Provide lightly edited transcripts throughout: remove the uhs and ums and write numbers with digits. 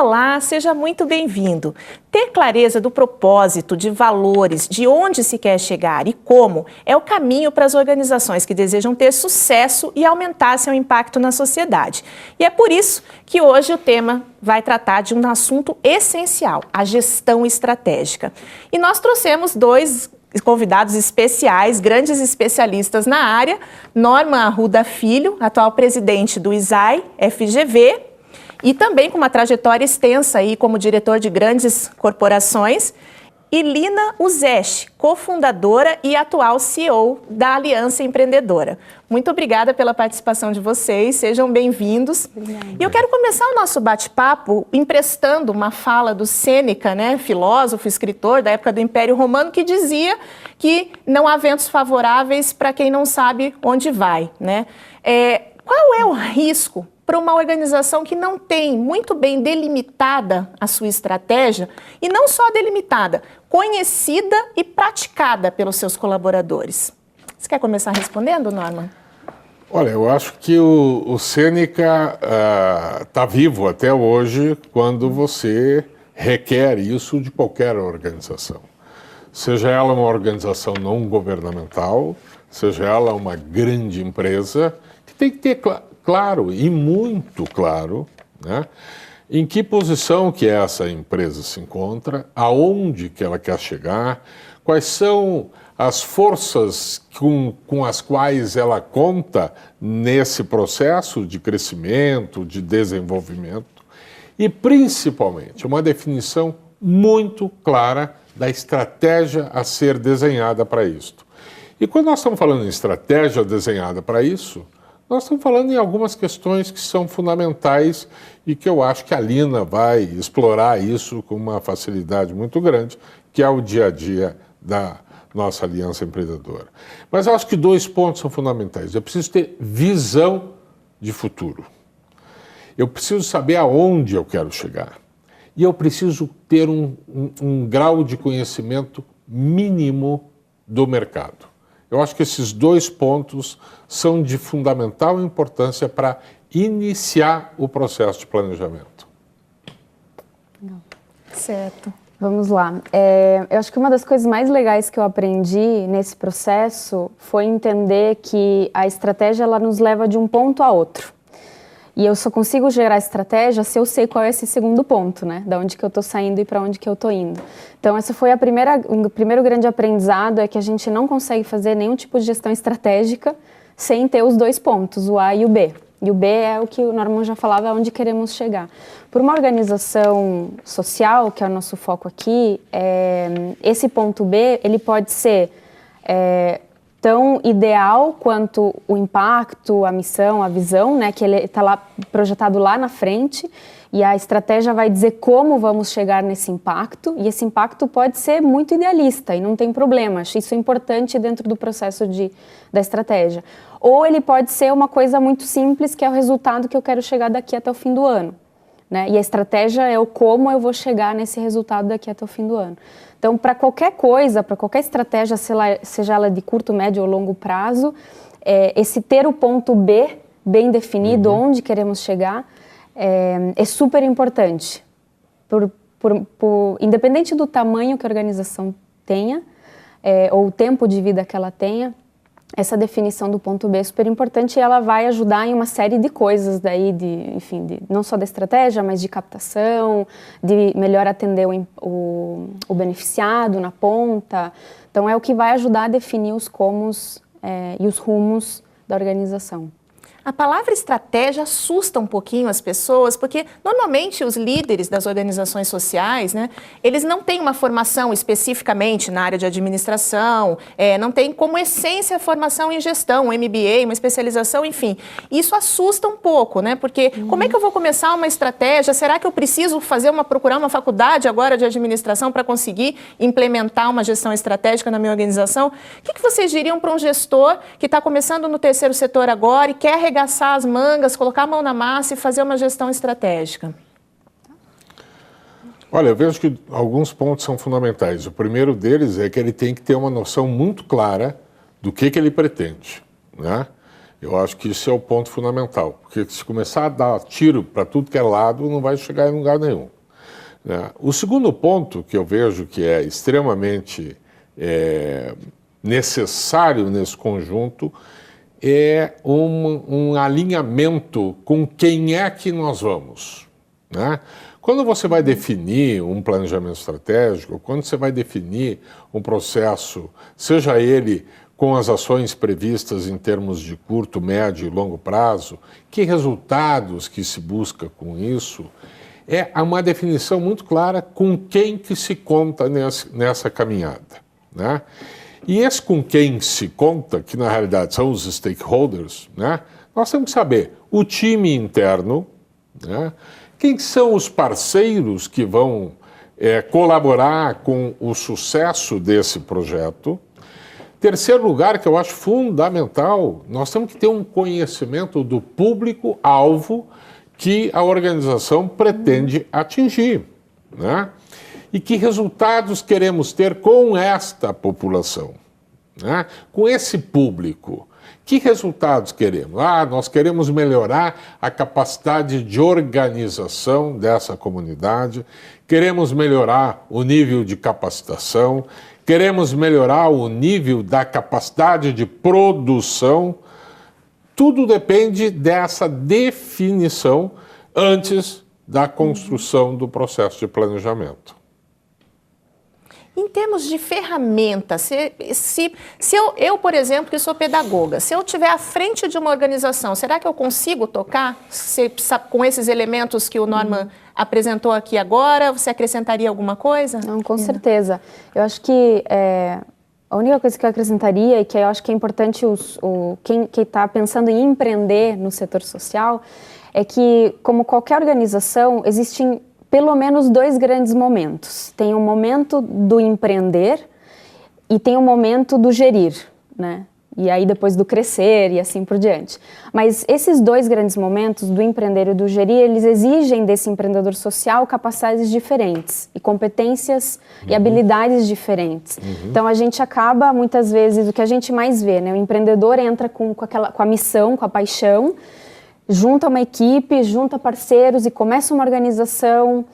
Olá, seja muito bem-vindo. Ter clareza do propósito, de valores, de onde se quer chegar e como é o caminho para as organizações que desejam ter sucesso e aumentar seu impacto na sociedade. E é por isso que hoje o tema vai tratar de um assunto essencial, a gestão estratégica. E nós trouxemos dois convidados especiais, grandes especialistas na área, Norman Arruda Filho, atual presidente do ISAE FGV, e também com uma trajetória extensa aí como diretor de grandes corporações, e Lina Uzesh, cofundadora e atual CEO da Aliança Empreendedora. Muito obrigada pela participação de vocês, sejam bem-vindos. E eu quero começar o nosso bate-papo emprestando uma fala do Sêneca, filósofo, escritor da época do Império Romano, que dizia que não há ventos favoráveis para quem não sabe onde vai. Qual é o risco para uma organização que não tem muito bem delimitada a sua estratégia, e não só delimitada, conhecida e praticada pelos seus colaboradores? Você quer começar respondendo, Norman? Olha, eu acho que o Sêneca está vivo até hoje quando você requer isso de qualquer organização. Seja ela uma organização não governamental, seja ela uma grande empresa, que tem que ter claro, e muito claro, em que posição que essa empresa se encontra, aonde que ela quer chegar, quais são as forças com as quais ela conta nesse processo de crescimento, de desenvolvimento, e principalmente uma definição muito clara da estratégia a ser desenhada para isto. E quando nós estamos falando em estratégia desenhada para isso, nós estamos falando em algumas questões que são fundamentais e que eu acho que a Lina vai explorar isso com uma facilidade muito grande, que é o dia a dia da nossa Aliança Empreendedora. Mas eu acho que dois pontos são fundamentais. Eu preciso ter visão de futuro. Eu preciso saber aonde eu quero chegar. E eu preciso ter um grau de conhecimento mínimo do mercado. Eu acho que esses dois pontos são de fundamental importância para iniciar o processo de planejamento. Certo. Vamos lá. Eu acho que uma das coisas mais legais que eu aprendi nesse processo foi entender que a estratégia ela nos leva de um ponto a outro. E eu só consigo gerar estratégia se eu sei qual é esse segundo ponto, da onde que eu estou saindo e para onde que eu estou indo. Então, essa foi o primeiro grande aprendizado, é que a gente não consegue fazer nenhum tipo de gestão estratégica sem ter os dois pontos, o A e o B. E o B é o que o Norman já falava, é onde queremos chegar. Por uma organização social, que é o nosso foco aqui, esse ponto B, ele pode ser tão ideal quanto o impacto, a missão, a visão, que ele está lá projetado lá na frente, e a estratégia vai dizer como vamos chegar nesse impacto, e esse impacto pode ser muito idealista, e não tem problema, acho isso importante dentro do processo da estratégia. Ou ele pode ser uma coisa muito simples, que é o resultado que eu quero chegar daqui até o fim do ano. E a estratégia é o como eu vou chegar nesse resultado daqui até o fim do ano. Então, para qualquer coisa, para qualquer estratégia, seja ela de curto, médio ou longo prazo, esse ter o ponto B bem definido, onde queremos chegar, é super importante. Independente do tamanho que a organização tenha, ou o tempo de vida que ela tenha, essa definição do ponto B é super importante e ela vai ajudar em uma série de coisas daí, não só da estratégia, mas de captação, de melhor atender o beneficiado na ponta. Então, é o que vai ajudar a definir os comos e os rumos da organização. A palavra estratégia assusta um pouquinho as pessoas, porque normalmente os líderes das organizações sociais, eles não têm uma formação especificamente na área de administração, não tem como essência a formação em gestão, um MBA, uma especialização, enfim. Isso assusta um pouco, porque como é que eu vou começar uma estratégia? Será que eu preciso procurar uma faculdade agora de administração para conseguir implementar uma gestão estratégica na minha organização? O que vocês diriam para um gestor que está começando no terceiro setor agora e quer arregaçar as mangas, colocar a mão na massa e fazer uma gestão estratégica? Olha, eu vejo que alguns pontos são fundamentais. O primeiro deles é que ele tem que ter uma noção muito clara do que ele pretende. Eu acho que isso é o ponto fundamental, porque se começar a dar tiro para tudo que é lado, não vai chegar em lugar nenhum. Né? O segundo ponto que eu vejo que é extremamente necessário nesse conjunto é um alinhamento com quem é que nós vamos. Né? Quando você vai definir um planejamento estratégico, quando você vai definir um processo, seja ele com as ações previstas em termos de curto, médio e longo prazo, que resultados que se busca com isso, é uma definição muito clara com quem que se conta nessa caminhada. Né? E esse com quem se conta, que na realidade são os stakeholders, né? Nós temos que saber o time interno, né? Quem são os parceiros que vão colaborar com o sucesso desse projeto. Terceiro lugar, que eu acho fundamental, nós temos que ter um conhecimento do público-alvo que a organização pretende atingir, né? E que resultados queremos ter com esta população, né? Com esse público. Que resultados queremos? Nós queremos melhorar a capacidade de organização dessa comunidade, queremos melhorar o nível de capacitação, queremos melhorar o nível da capacidade de produção. Tudo depende dessa definição antes da construção do processo de planejamento. Em termos de ferramentas, se eu, por exemplo, que sou pedagoga, se eu estiver à frente de uma organização, será que eu consigo tocar com esses elementos que o Norman apresentou aqui agora? Você acrescentaria alguma coisa? Não, com certeza. Eu acho que a única coisa que eu acrescentaria, e que eu acho que é importante quem está pensando em empreender no setor social, é que, como qualquer organização, existem pelo menos 2 grandes momentos. Tem o momento do empreender e tem o momento do gerir, né? E aí depois do crescer e assim por diante. Mas esses 2 grandes momentos, do empreender e do gerir, eles exigem desse empreendedor social capacidades diferentes e competências e habilidades diferentes. Então a gente acaba, muitas vezes, o que a gente mais vê, né? O empreendedor entra com a missão, com a paixão, junta uma equipe, junta parceiros e começa uma organização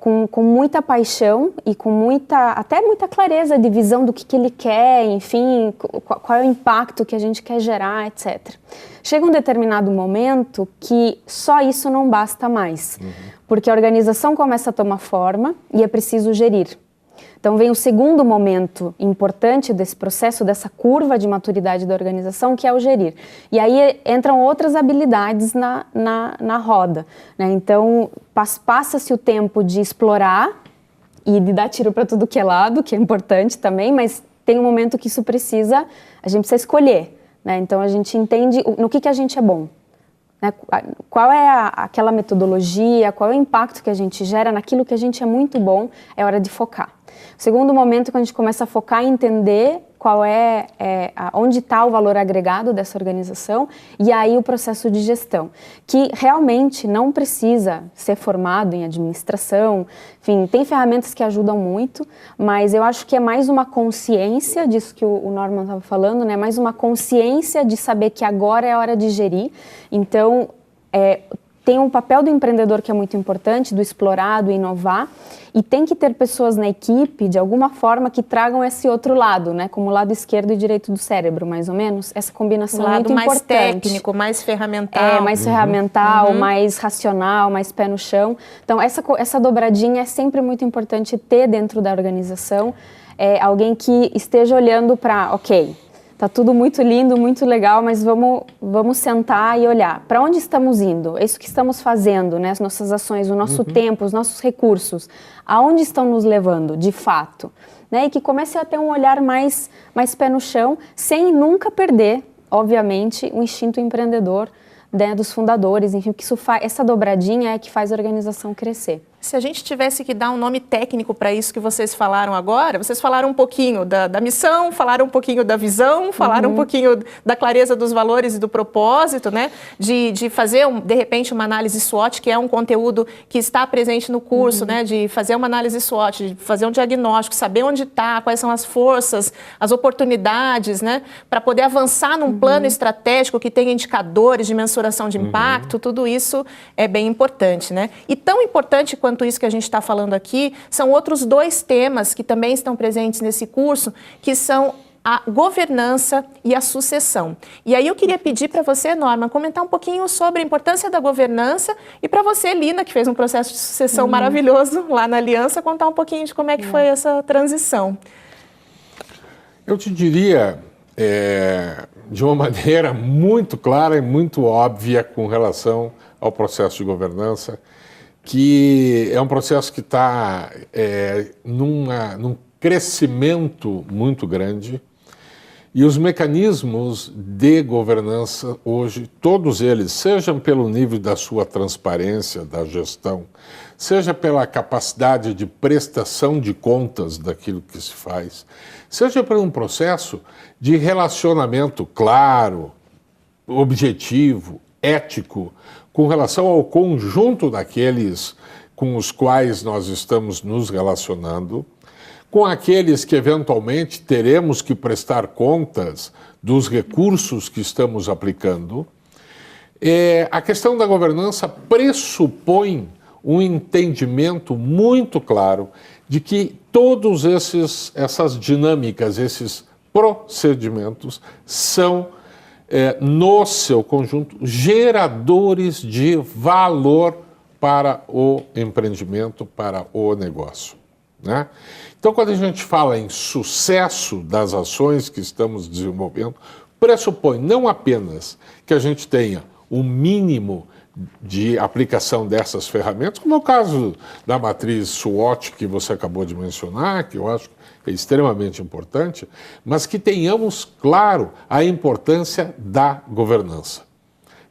com muita paixão e com até muita clareza de visão do que ele quer, enfim, qual é o impacto que a gente quer gerar, etc. Chega um determinado momento que só isso não basta mais, porque a organização começa a tomar forma e é preciso gerir. Então vem o segundo momento importante desse processo, dessa curva de maturidade da organização, que é o gerir. E aí entram outras habilidades na roda, né? Então passa-se o tempo de explorar e de dar tiro para tudo que é lado, que é importante também, mas tem um momento que a gente precisa escolher, né? Então a gente entende no que a gente é bom. Né? Qual é aquela metodologia, qual é o impacto que a gente gera naquilo que a gente é muito bom, é hora de focar. O segundo momento, quando a gente começa a focar e entender onde está o valor agregado dessa organização, e aí o processo de gestão, que realmente não precisa ser formado em administração, enfim, tem ferramentas que ajudam muito, mas eu acho que é mais uma consciência disso que o Norman estava falando, né? Mais uma consciência de saber que agora é hora de gerir. Então, tem um papel do empreendedor que é muito importante, do explorar, do inovar, e tem que ter pessoas na equipe, de alguma forma, que tragam esse outro lado, né? Como o lado esquerdo e direito do cérebro, mais ou menos. Essa combinação é muito importante. Mais técnico, mais ferramental. Mais ferramental, mais racional, mais pé no chão. Então, essa dobradinha é sempre muito importante ter dentro da organização. Alguém que esteja olhando para, tá tudo muito lindo, muito legal, mas vamos sentar e olhar. Para onde estamos indo? É isso que estamos fazendo, né? As nossas ações, o nosso tempo, os nossos recursos. Aonde estão nos levando, de fato? Né? E que comece a ter um olhar mais pé no chão, sem nunca perder, obviamente, o instinto empreendedor, né, dos fundadores. Enfim, que essa dobradinha é que faz a organização crescer. Se a gente tivesse que dar um nome técnico para isso que vocês falaram agora, vocês falaram um pouquinho da missão, falaram um pouquinho da visão, falaram um pouquinho da clareza dos valores e do propósito, né? De fazer, de repente, uma análise SWOT, que é um conteúdo que está presente no curso, né? De fazer uma análise SWOT, de fazer um diagnóstico, saber onde está, quais são as forças, as oportunidades, né? Para poder avançar num plano estratégico que tenha indicadores de mensuração de impacto, tudo isso é bem importante, né? E tão importante quanto isso que a gente está falando aqui, são outros 2 temas que também estão presentes nesse curso, que são a governança e a sucessão. E aí eu queria pedir para você, Norma, comentar um pouquinho sobre a importância da governança e para você, Lina, que fez um processo de sucessão maravilhoso lá na Aliança, contar um pouquinho de como é que foi essa transição. Eu te diria, de uma maneira muito clara e muito óbvia com relação ao processo de governança, que é um processo que está num crescimento muito grande e os mecanismos de governança hoje, todos eles, sejam pelo nível da sua transparência, da gestão, seja pela capacidade de prestação de contas daquilo que se faz, seja por um processo de relacionamento claro, objetivo, ético, com relação ao conjunto daqueles com os quais nós estamos nos relacionando, com aqueles que eventualmente teremos que prestar contas dos recursos que estamos aplicando. A questão da governança pressupõe um entendimento muito claro de que todos essas dinâmicas, esses procedimentos são no seu conjunto, geradores de valor para o empreendimento, para o negócio, né? Então, quando a gente fala em sucesso das ações que estamos desenvolvendo, pressupõe não apenas que a gente tenha o mínimo de aplicação dessas ferramentas, como é o caso da matriz SWOT que você acabou de mencionar, que eu acho é extremamente importante, mas que tenhamos claro a importância da governança.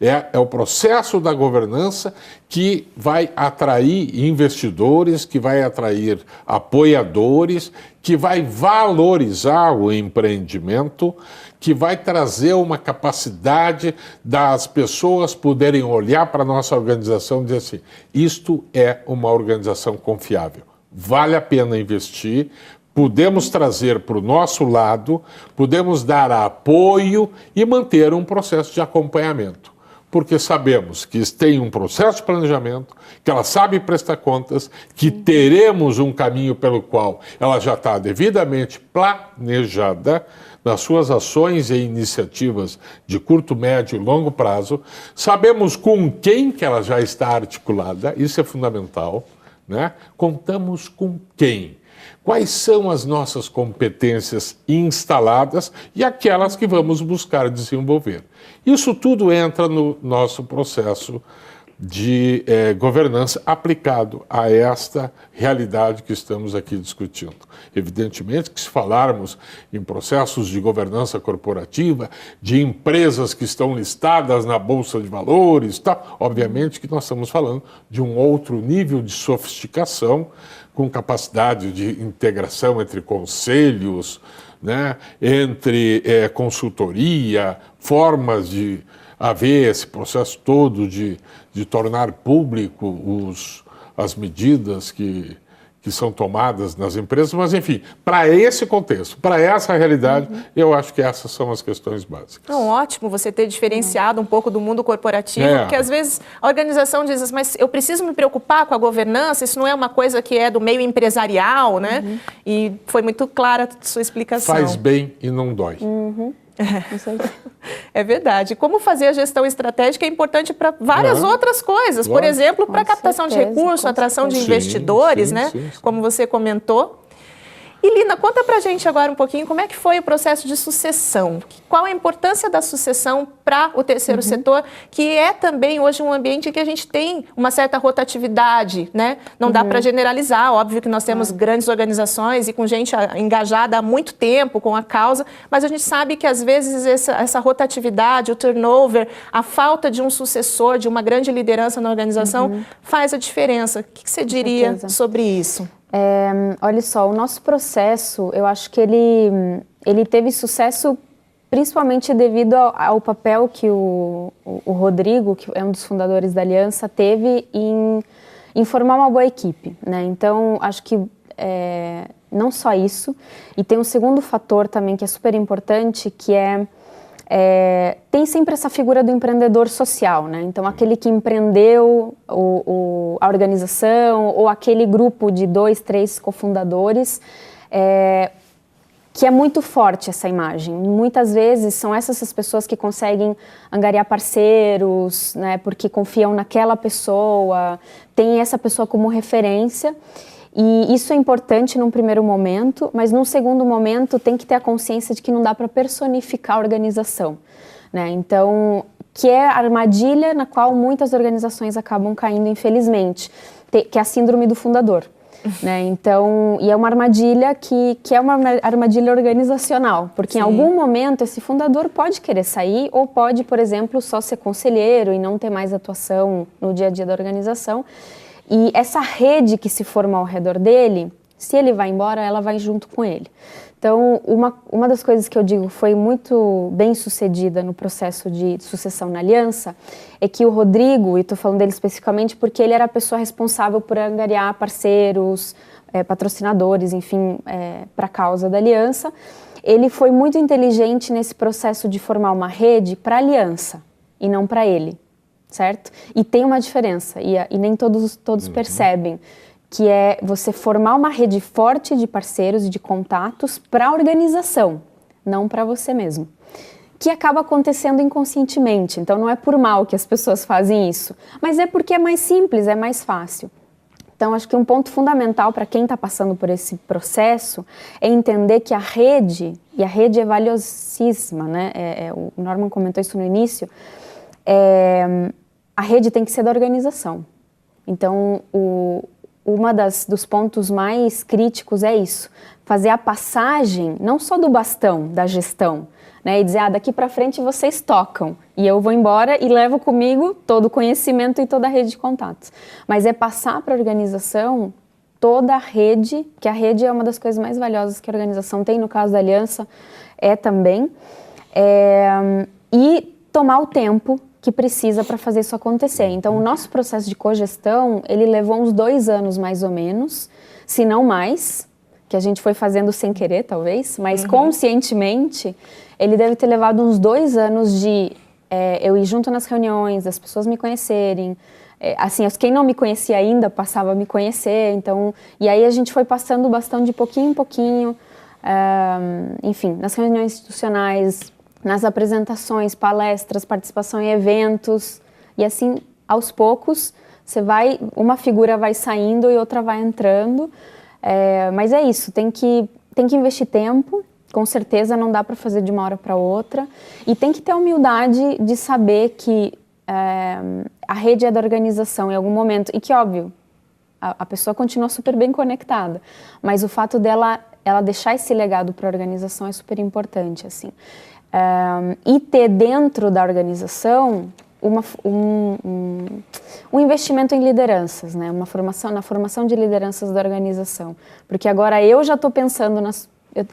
É o processo da governança que vai atrair investidores, que vai atrair apoiadores, que vai valorizar o empreendimento, que vai trazer uma capacidade das pessoas poderem olhar para a nossa organização e dizer assim, isto é uma organização confiável, vale a pena investir, podemos trazer para o nosso lado, podemos dar apoio e manter um processo de acompanhamento. Porque sabemos que tem um processo de planejamento, que ela sabe prestar contas, que teremos um caminho pelo qual ela já está devidamente planejada nas suas ações e iniciativas de curto, médio e longo prazo, sabemos com quem que ela já está articulada, isso é fundamental, né? Contamos com quem? Quais são as nossas competências instaladas e aquelas que vamos buscar desenvolver? Isso tudo entra no nosso processo de governança aplicado a esta realidade que estamos aqui discutindo. Evidentemente que se falarmos em processos de governança corporativa, de empresas que estão listadas na Bolsa de Valores, obviamente que nós estamos falando de um outro nível de sofisticação, com capacidade de integração entre conselhos, né, entre consultoria, formas de haver esse processo todo de tornar público as medidas que são tomadas nas empresas, mas enfim, para esse contexto, para essa realidade, eu acho que essas são as questões básicas. Então, ótimo você ter diferenciado um pouco do mundo corporativo, porque às vezes a organização diz, mas eu preciso me preocupar com a governança, isso não é uma coisa que é do meio empresarial, né? E foi muito clara a sua explicação. Faz bem e não dói. É verdade. Como fazer a gestão estratégica é importante para várias outras coisas. Por exemplo, para captação de recursos, atração de investidores, né? Como você comentou. E Lina, conta pra gente agora um pouquinho como é que foi o processo de sucessão. Qual a importância da sucessão para o terceiro setor, que é também hoje um ambiente em que a gente tem uma certa rotatividade, né? Não dá para generalizar, óbvio que nós temos grandes organizações e com gente engajada há muito tempo com a causa, mas a gente sabe que às vezes essa rotatividade, o turnover, a falta de um sucessor, de uma grande liderança na organização faz a diferença. O que você diria sobre isso? Olha só, o nosso processo, eu acho que ele teve sucesso principalmente devido ao papel que o Rodrigo, que é um dos fundadores da Aliança, teve em formar uma boa equipe, né? Então, acho que não só isso, e tem um segundo fator também que é super importante, que tem sempre essa figura do empreendedor social, né? Então, aquele que empreendeu a organização ou aquele grupo de 2, 3 cofundadores, que é muito forte essa imagem. Muitas vezes são essas pessoas que conseguem angariar parceiros, né? Porque confiam naquela pessoa, tem essa pessoa como referência. E isso é importante num primeiro momento, mas num segundo momento tem que ter a consciência de que não dá para personificar a organização, né? Então, que é a armadilha na qual muitas organizações acabam caindo, infelizmente, que é a síndrome do fundador, né? Então, e é uma armadilha que é uma armadilha organizacional, porque em algum momento esse fundador pode querer sair ou pode, por exemplo, só ser conselheiro e não ter mais atuação no dia a dia da organização. E essa rede que se forma ao redor dele, se ele vai embora, ela vai junto com ele. Então, uma das coisas que eu digo foi muito bem sucedida no processo de sucessão na Aliança é que o Rodrigo, e estou falando dele especificamente porque ele era a pessoa responsável por angariar parceiros, patrocinadores, enfim, para a causa da Aliança, ele foi muito inteligente nesse processo de formar uma rede para a Aliança e não para ele. Certo? E tem uma diferença, e nem todos percebem, que é você formar uma rede forte de parceiros e de contatos para a organização, não para você mesmo. Que acaba acontecendo inconscientemente, então não é por mal que as pessoas fazem isso, mas é porque é mais simples, é mais fácil. Então, acho que um ponto fundamental para quem está passando por esse processo é entender que a rede, e a rede é valiosíssima, né? O Norman comentou isso no início, a rede tem que ser da organização. Então, dos pontos mais críticos é isso, fazer a passagem, não só do bastão, da gestão, né, e dizer, daqui para frente vocês tocam, e eu vou embora e levo comigo todo o conhecimento e toda a rede de contatos. Mas é passar para a organização toda a rede, que a rede é uma das coisas mais valiosas que a organização tem, no caso da Aliança, também, e tomar o tempo que precisa para fazer isso acontecer. Então, o nosso processo de cogestão, ele levou uns 2 anos mais ou menos, se não mais, que a gente foi fazendo sem querer, talvez, mas conscientemente, ele deve ter levado uns 2 anos de eu ir junto nas reuniões, as pessoas me conhecerem, assim, quem não me conhecia ainda passava a me conhecer, então, e aí a gente foi passando o bastão de pouquinho em pouquinho, enfim, nas reuniões institucionais, nas apresentações, palestras, participação em eventos, e assim, aos poucos, uma figura vai saindo e outra vai entrando, mas é isso, tem que investir tempo, com certeza não dá para fazer de uma hora para outra, e tem que ter a humildade de saber que a rede é da organização em algum momento, e que, óbvio, a pessoa continua super bem conectada, mas o fato dela deixar esse legado para a organização é super importante, assim. E ter dentro da organização um investimento em lideranças, né? Na formação de lideranças da organização. Porque agora eu já estou pensando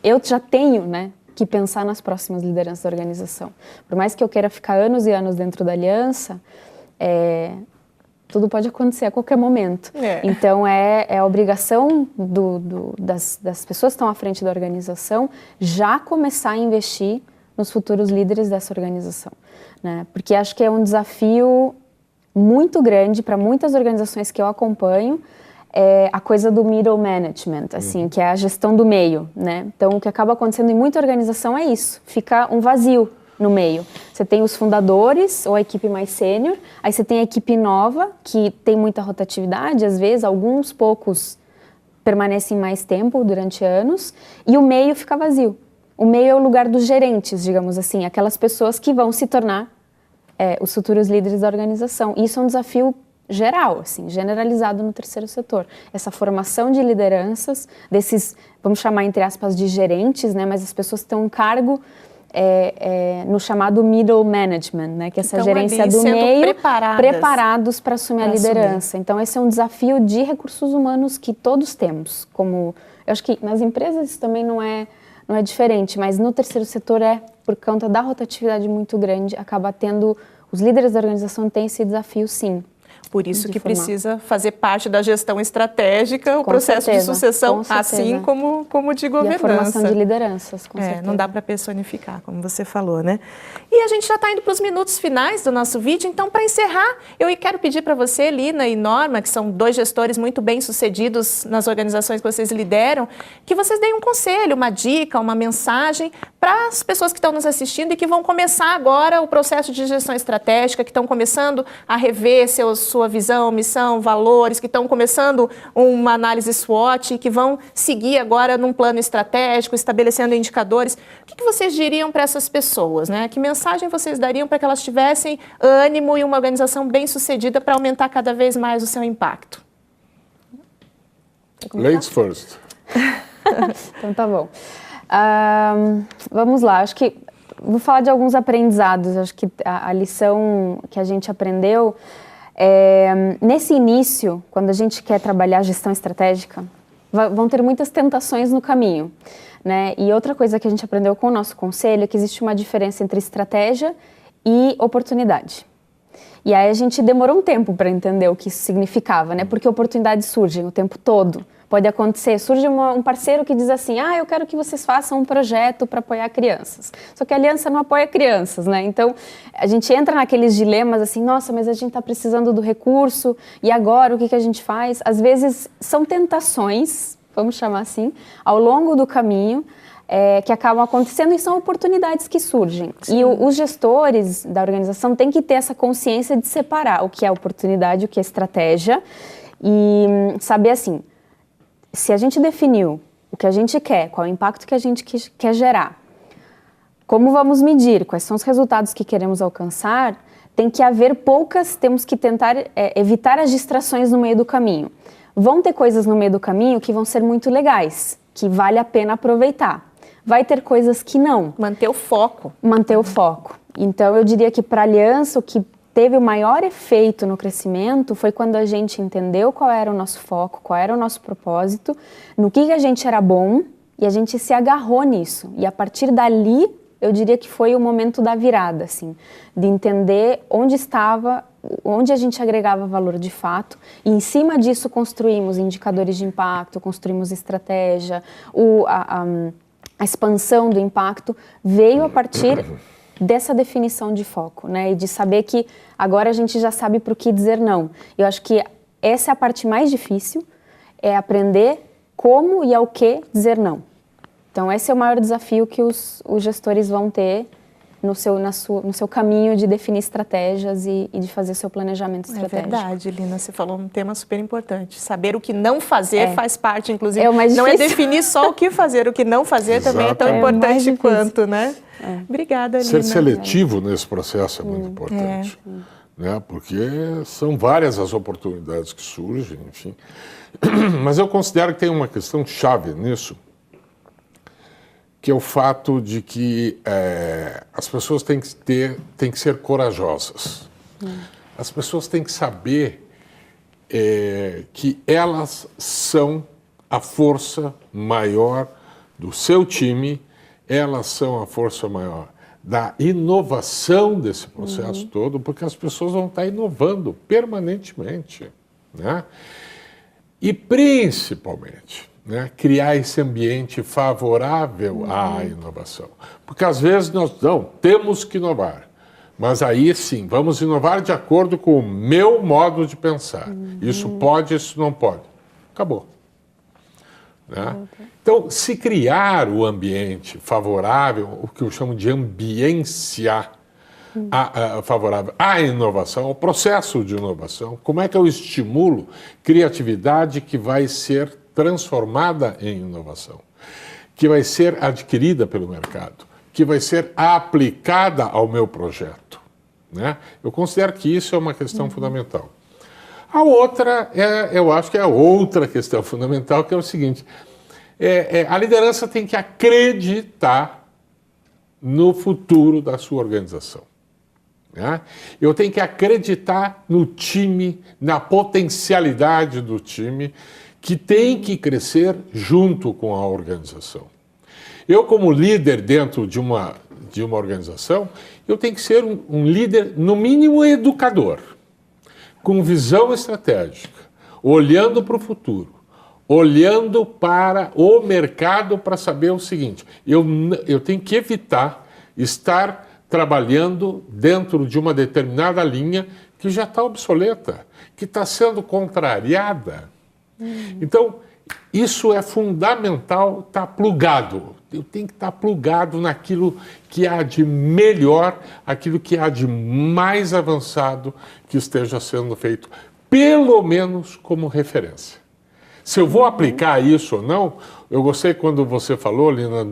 eu já tenho, né, que pensar nas próximas lideranças da organização. Por mais que eu queira ficar anos e anos dentro da Aliança, tudo pode acontecer a qualquer momento. Então, é a obrigação das pessoas que estão à frente da organização já começar a investir nos futuros líderes dessa organização, né? Porque acho que é um desafio muito grande para muitas organizações que eu acompanho, a coisa do middle management, assim, que é a gestão do meio, né? Então, o que acaba acontecendo em muita organização é isso, fica um vazio no meio. Você tem os fundadores ou a equipe mais sênior, aí você tem a equipe nova, que tem muita rotatividade, às vezes alguns poucos permanecem mais tempo, durante anos, e o meio fica vazio. O meio é o lugar dos gerentes, digamos assim, aquelas pessoas que vão se tornar os futuros líderes da organização. E isso é um desafio geral, assim, generalizado no terceiro setor. Essa formação de lideranças, desses, vamos chamar entre aspas, de gerentes, né, mas as pessoas que têm um cargo no chamado middle management, né, que é essa gerência do meio, preparados para assumir a liderança. Então, esse é um desafio de recursos humanos que todos temos. Como, eu acho que nas empresas isso também não é diferente, mas no terceiro setor por conta da rotatividade muito grande, acaba tendo, os líderes da organização têm esse desafio, sim. Por isso que precisa fazer parte da gestão estratégica, o processo de sucessão, assim como de governança. E a formação de lideranças, com certeza. Não dá para personificar, como você falou, né? E a gente já está indo para os minutos finais do nosso vídeo, então, para encerrar, eu quero pedir para você, Lina e Norma, que são 2 gestores muito bem-sucedidos nas organizações que vocês lideram, que vocês deem um conselho, uma dica, uma mensagem para as pessoas que estão nos assistindo e que vão começar agora o processo de gestão estratégica, que estão começando a rever sua visão, missão, valores, que estão começando uma análise SWOT, que vão seguir agora num plano estratégico, estabelecendo indicadores. O que vocês diriam para essas pessoas, né? Que mensagem vocês dariam para que elas tivessem ânimo e uma organização bem-sucedida para aumentar cada vez mais o seu impacto? Ladies first. Então tá bom. Vamos lá, acho que vou falar de alguns aprendizados. Acho que a lição que a gente aprendeu nesse início, quando a gente quer trabalhar gestão estratégica, vão ter muitas tentações no caminho, né? E outra coisa que a gente aprendeu com o nosso conselho é que existe uma diferença entre estratégia e oportunidade. E aí a gente demorou um tempo para entender o que isso significava, né? Porque oportunidades surgem o tempo todo. Pode acontecer, surge um parceiro que diz assim, eu quero que vocês façam um projeto para apoiar crianças. Só que a aliança não apoia crianças, né? Então, a gente entra naqueles dilemas assim, nossa, mas a gente está precisando do recurso, e agora o que a gente faz? Às vezes, são tentações, vamos chamar assim, ao longo do caminho, que acabam acontecendo e são oportunidades que surgem. Sim. E os gestores da organização têm que ter essa consciência de separar o que é oportunidade, o que é estratégia, e saber assim, se a gente definiu o que a gente quer, qual é o impacto que a gente quer gerar, como vamos medir, quais são os resultados que queremos alcançar, tem que haver temos que tentar evitar as distrações no meio do caminho. Vão ter coisas no meio do caminho que vão ser muito legais, que vale a pena aproveitar. Vai ter coisas que não. Manter o foco. Manter o foco. Então, eu diria que para a aliança, o que teve o maior efeito no crescimento foi quando a gente entendeu qual era o nosso foco, qual era o nosso propósito, no que a gente era bom, e a gente se agarrou nisso. E a partir dali, eu diria que foi o momento da virada, assim, de entender onde estava, onde a gente agregava valor de fato, e em cima disso construímos indicadores de impacto, construímos estratégia, a expansão do impacto veio a partir dessa definição de foco, né? E de saber que agora a gente já sabe para o que dizer não. Eu acho que essa é a parte mais difícil, é aprender como e ao que dizer não. Então, esse é o maior desafio que os gestores vão ter no seu caminho de definir estratégias e de fazer seu planejamento estratégico. É verdade, Lina, você falou um tema super importante. Saber o que não fazer faz parte, inclusive. Não é definir só o que fazer, o que não fazer também é tão importante quanto, né? Obrigada, Lina. Ser seletivo nesse processo é muito importante. Né? Porque são várias as oportunidades que surgem, enfim. Mas eu considero que tem uma questão chave nisso, que é o fato de que as pessoas têm que ser corajosas. As pessoas têm que saber que elas são a força maior do seu time, elas são a força maior da inovação desse processo todo, porque as pessoas vão estar inovando permanentemente, né? E principalmente, né, criar esse ambiente favorável à inovação. Porque às vezes nós temos que inovar, mas aí sim, vamos inovar de acordo com o meu modo de pensar. Isso pode, isso não pode. Acabou. Né? Então, se criar o ambiente favorável, o que eu chamo de ambiência favorável à inovação, ao processo de inovação, como é que eu estimulo criatividade que vai ser transformada em inovação, que vai ser adquirida pelo mercado, que vai ser aplicada ao meu projeto, né? Eu considero que isso é uma questão fundamental. A outra, eu acho que é a outra questão fundamental, que é o seguinte, a liderança tem que acreditar no futuro da sua organização, né? Eu tenho que acreditar no time, na potencialidade do time, que tem que crescer junto com a organização. Eu, como líder dentro de uma organização, eu tenho que ser um líder, no mínimo, educador, com visão estratégica, olhando para o futuro, olhando para o mercado para saber o seguinte, eu tenho que evitar estar trabalhando dentro de uma determinada linha que já está obsoleta, que está sendo contrariada. Então, isso é fundamental, estar plugado. Eu tenho que estar plugado naquilo que há de melhor, aquilo que há de mais avançado que esteja sendo feito, pelo menos como referência. Se eu vou aplicar isso ou não, eu gostei quando você falou, Lina,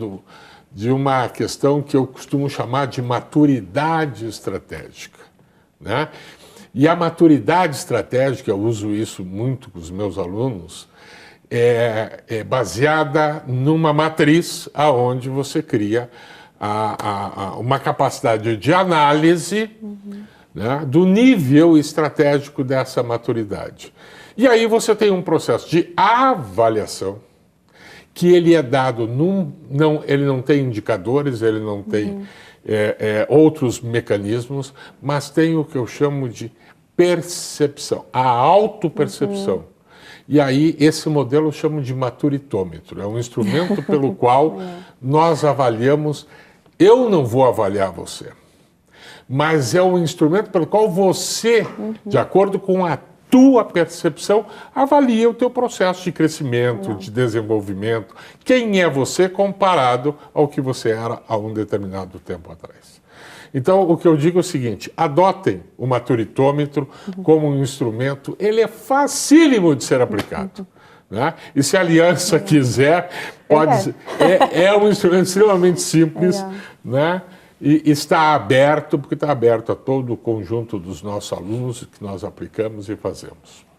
de uma questão que eu costumo chamar de maturidade estratégica, né? E a maturidade estratégica, eu uso isso muito com os meus alunos, é baseada numa matriz aonde você cria uma capacidade de análise, né, do nível estratégico dessa maturidade. E aí você tem um processo de avaliação, que ele é dado, ele não tem indicadores, ele não tem outros mecanismos, mas tem o que eu chamo de percepção, a autopercepção. E aí, esse modelo eu chamo de maturitômetro. É um instrumento pelo qual nós avaliamos. Eu não vou avaliar você, mas é um instrumento pelo qual você, de acordo com a tua percepção, avalia o teu processo de crescimento, de desenvolvimento. Quem é você comparado ao que você era há um determinado tempo atrás. Então, o que eu digo é o seguinte, adotem o maturitômetro como um instrumento, ele é facílimo de ser aplicado, né? E se a aliança quiser, é um instrumento extremamente simples, né? E está aberto, porque está aberto a todo o conjunto dos nossos alunos que nós aplicamos e fazemos.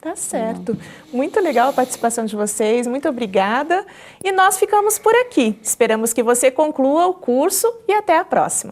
Tá certo. Muito legal a participação de vocês, muito obrigada. E nós ficamos por aqui. Esperamos que você conclua o curso e até a próxima.